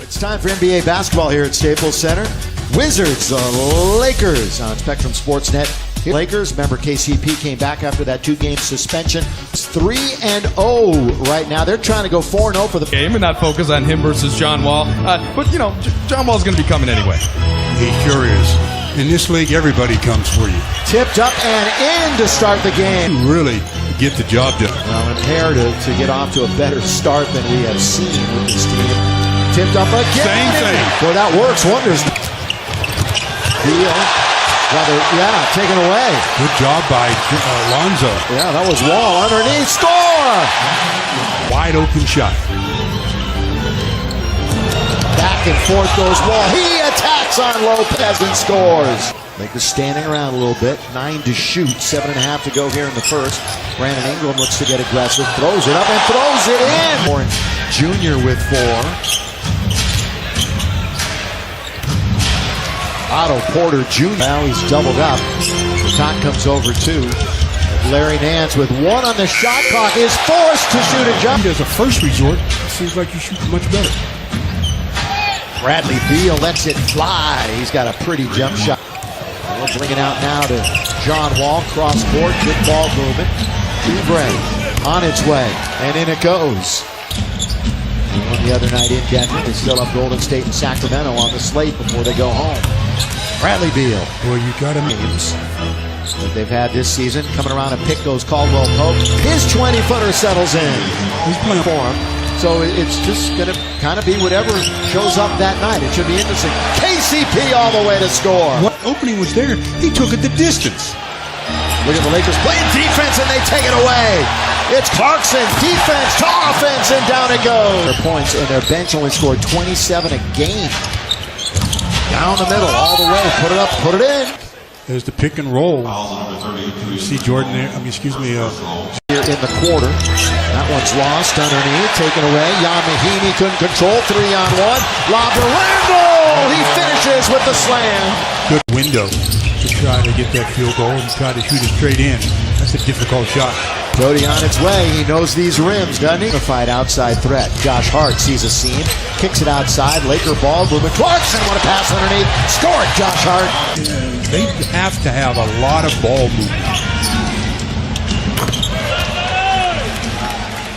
It's time for NBA basketball here at Staples Center. Wizards, Lakers on Spectrum Sportsnet. Lakers, remember KCP came back after that 2-game suspension. It's 3-0 right now. They're trying to go 4-0 for the game and not focus on him versus John Wall. But, you know, John Wall's going to be coming anyway. He sure is. In this league, everybody comes for you. Tipped up and in to start the game. You really get the job done. Well, imperative to get off to a better start than we have seen with this team. Tipped up again. Same thing. Boy, that works wonders. Deal. Taken away. Good job by Lonzo. Yeah, that was Wall underneath. Score! Wide open shot. Back and forth goes Wall. He attacks on Lopez and scores. Lakers standing around a little bit. 9 to shoot. 7.5 to go here in the first. Brandon Ingram looks to get aggressive. Throws it up and throws it in. Orange Jr. with 4. Otto Porter Jr. Now he's doubled up. The shot comes over too. Larry Nance with 1 on the shot clock is forced to shoot a jump. As a first resort, it seems like you shoot much better. Bradley Beal lets it fly. He's got a pretty jump shot. We'll bring it out now to John Wall. Cross court, good ball movement. Oubre on its way, and in it goes. They won the other night in Denver. They still have Golden State and Sacramento on the slate before they go home. Bradley Beal. Boy, you got him. Games that they've had this season. Coming around a pick goes Caldwell Pope. His 20-footer settles in. He's playing for him. So it's just going to kind of be whatever shows up that night. It should be interesting. KCP all the way to score. What opening was there? He took it the distance. Look at the Lakers playing defense and they take it away. It's Clarkson, defense to offense, and down it goes. Their points and their bench only scored 27 a game. Down the middle, all the way. Put it up, put it in. There's the pick and roll. You see Jordan there. Here in the quarter. That one's lost underneath, taken away. Jan Mahimi couldn't control. 3-on-1. Lob to Randall. He finishes with the slam. Good window to try to get that field goal and try to shoot it straight in. That's a difficult shot. Brody on its way. He knows these rims, doesn't he? Fight outside threat. Josh Hart sees a seam, kicks it outside. Laker ball movement. Clarkson want to pass underneath. Score it, Josh Hart. They have to have a lot of ball movement.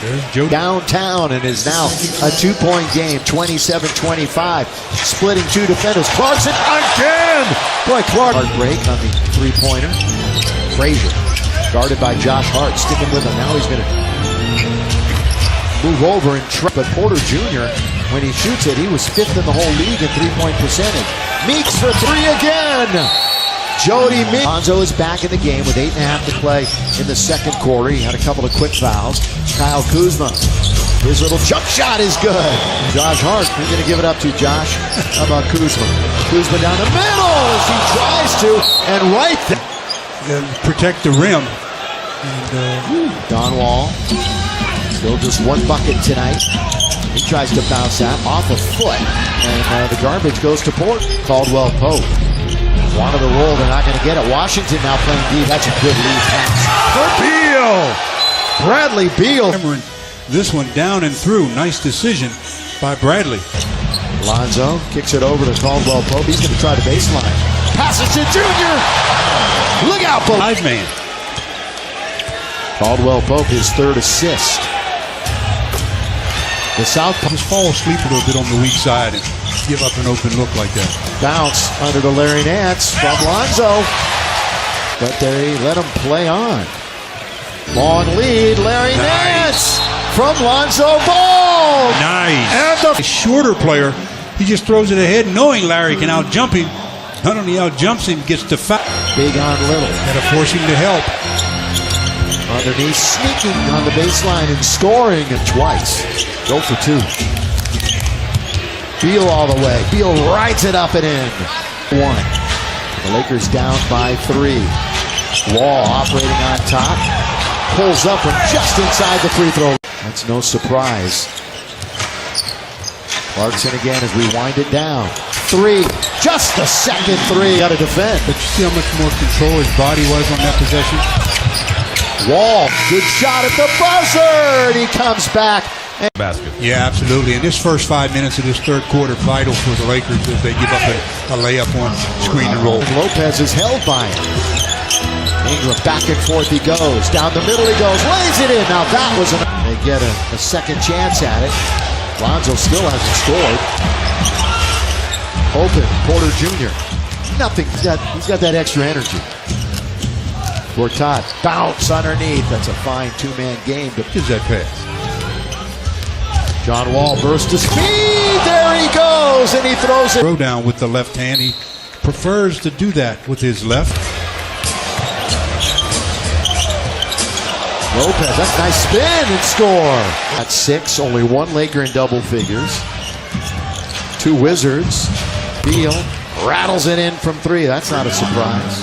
There's Joe downtown and is now a 2-point game. 27-25. Splitting 2 defenders. Clarkson again. Boy, Clark. Hard break on the 3-pointer. Frazier. Guarded by Josh Hart, sticking with him. Now he's going to move over and try. But Porter Jr., when he shoots it, he was 5th in the whole league in 3-point percentage. Meeks for 3 again. Jody Meeks. Lonzo is back in the game with 8.5 to play in the second quarter. He had a couple of quick fouls. Kyle Kuzma, his little jump shot is good. Josh Hart, who's going to give it up to Josh? How about Kuzma? Kuzma down the middle as he tries to, and right there. Protect the rim. Don Wall, still just 1 bucket tonight. He tries to bounce that off a foot, and the garbage goes to Port. Caldwell Pope. Wanted to roll, they're not going to get it. Washington now playing deep. That's a good lead pass. For Beal! Bradley Beal. This one down and through. Nice decision by Bradley. Lonzo kicks it over to Caldwell Pope. He's going to try the baseline. Passes to Junior. Look out, Pope. 5-man. Caldwell Pope, his 3rd assist. The Southpaw. Just fall asleep a little bit on the weak side and give up an open look like that. Bounce under the Larry Nance from Lonzo. But they let him play on. Long lead, Larry Nance from Lonzo Ball. Nice. And the shorter player, he just throws it ahead knowing Larry can out-jump him. Not only out-jumps him, gets to foul. Big on little. Got to force him to help. Underneath, sneaking on the baseline and scoring it twice. Go for 2. Beal all the way. Beal rides it up and in. 1. The Lakers down by 3. Wall operating on top. Pulls up from just inside the free throw. That's no surprise. Clarkson again as we wind it down. 3. Just the second 3. Got to defend. But you see how much more control his body was on that possession? Wall, good shot at the buzzer. And he comes back Basket. Yeah, absolutely. And this first 5 minutes of this third quarter, vital for the Lakers as they give up a layup on screen and roll. Lopez is held by him. Ingram back and forth he goes. Down the middle he goes. Lays it in. Now that was they get a second chance at it. Lonzo still hasn't scored. Open. Porter Jr. Nothing. He's got that extra energy. Gortat. Bounce underneath. That's a fine two-man game. But Gives that pass. John Wall bursts to speed. There he goes. And he throws it. Throw down with the left hand. He prefers to do that with his left. Lopez, that's a nice spin and score. At 6, only one Laker in double figures. 2 Wizards. Beal rattles it in from 3. That's not a surprise.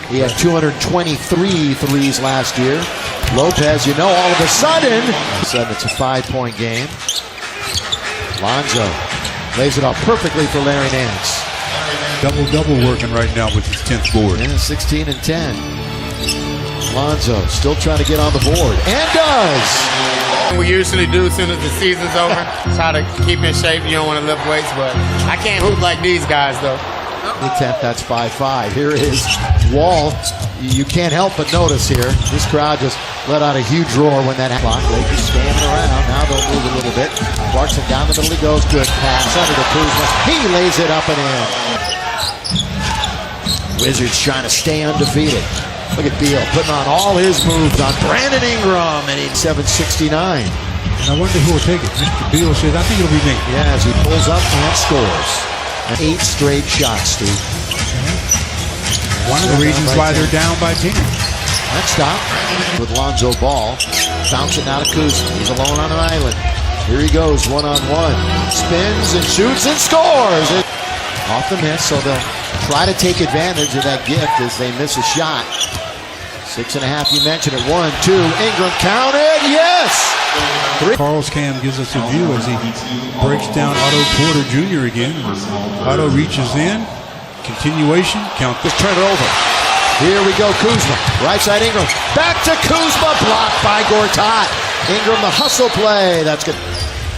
He had 223 threes last year. Lopez, all of a sudden it's a 5-point game. Lonzo lays it off perfectly for Larry Nance. Double-double working right now with his 10th board. Yeah, 16 and 10. Lonzo still trying to get on the board, and does. We usually do as soon as the season's over. Try to keep in shape. You don't want to lift weights, but I can't hoop like these guys, though. Attempt, that's 5-5. Here is Wall. You can't help but notice here. This crowd just let out a huge roar when that happened. Lakers standing around. Now they'll move a little bit. Clarkson down the middle he goes. Good pass under the Kuzma. He lays it up and in. Wizards trying to stay undefeated. Look at Beal putting on all his moves on Brandon Ingram at 769. And I wonder who will take it. Mr. Beal says, I think it'll be me. Yeah, as he pulls up and scores. 8 straight shots, Steve. One of the reasons why they're down by 10. Next stop with Lonzo Ball. Bouncing out of Kuzma. He's alone on an island. Here he goes, one-on-one. Spins and shoots and scores. Off the miss, so they'll try to take advantage of that gift as they miss a shot. 6.5, you mentioned it. 1, 2, Ingram counted, yes! 3. Carl's Cam gives us a view as he breaks down Otto Porter Jr. again. Otto reaches in, continuation, count. Just turn it over. Here we go, Kuzma. Right side Ingram. Back to Kuzma, blocked by Gortat. Ingram, the hustle play. That's good.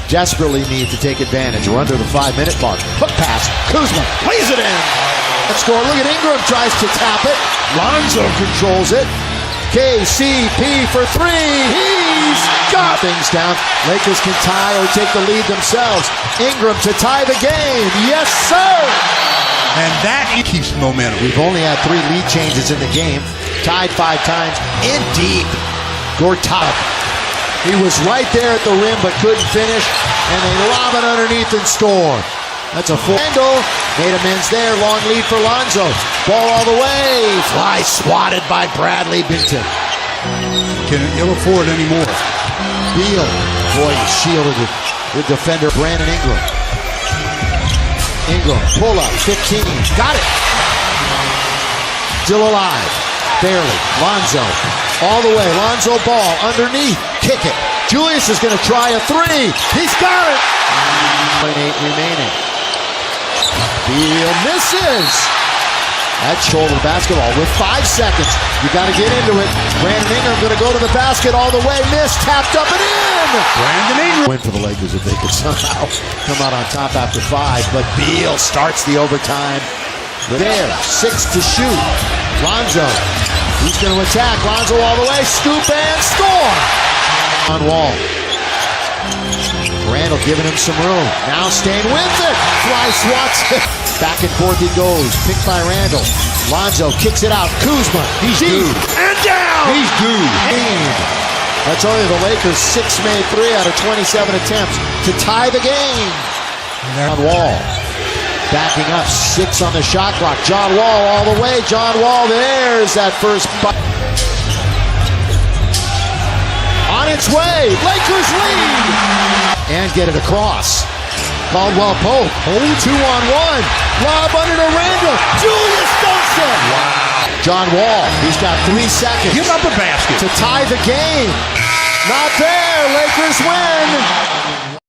Desperately need to take advantage. We're under the 5-minute mark. Hook pass. Kuzma plays it in. Let's score. Look at Ingram tries to tap it. Lonzo controls it. KCP for 3. He's got things down. Lakers can tie or take the lead themselves. Ingram to tie the game. Yes, sir. And that keeps momentum. We've only had 3 lead changes in the game. Tied 5 times. In deep. Gortat. He was right there at the rim but couldn't finish. And they lob it underneath and score. That's a full angle. Made amends there. Long lead for Lonzo. Ball all the way. Fly swatted by Bradley Binton. Can ill afford anymore. Beal. Boy, he shielded with defender Brandon Ingram. Ingram. Pull up. 15. Got it. Still alive. Barely. Lonzo. All the way. Lonzo Ball underneath. Kick it. Julius is going to try a 3. He's got it. 8 remaining. Beal misses. That's shoulder basketball with 5 seconds. You got to get into it. Brandon Ingram going to go to the basket all the way. Missed. Tapped up and in. Brandon Ingram. Win for the Lakers if they could somehow come out on top after 5. But Beal starts the overtime. There. 6 to shoot. Lonzo. He's going to attack. Lonzo all the way. Scoop and score. On Wall. Randall giving him some room. Now staying with it. Fly swats it. Back and forth he goes. Picked by Randall. Lonzo kicks it out. Kuzma. He's due. And down. He's due. That's only the Lakers' 6 made 3 out of 27 attempts to tie the game. On Wall. Backing up. 6 on the shot clock. John Wall all the way. John Wall. There's that first bucket. On its way. Lakers lead. And get it across. Caldwell Pope. 2-on-1. Lob under to Randall. Julius dunks it. Wow. John Wall. He's got 3 seconds. Give up a basket. To tie the game. Not there. Lakers win.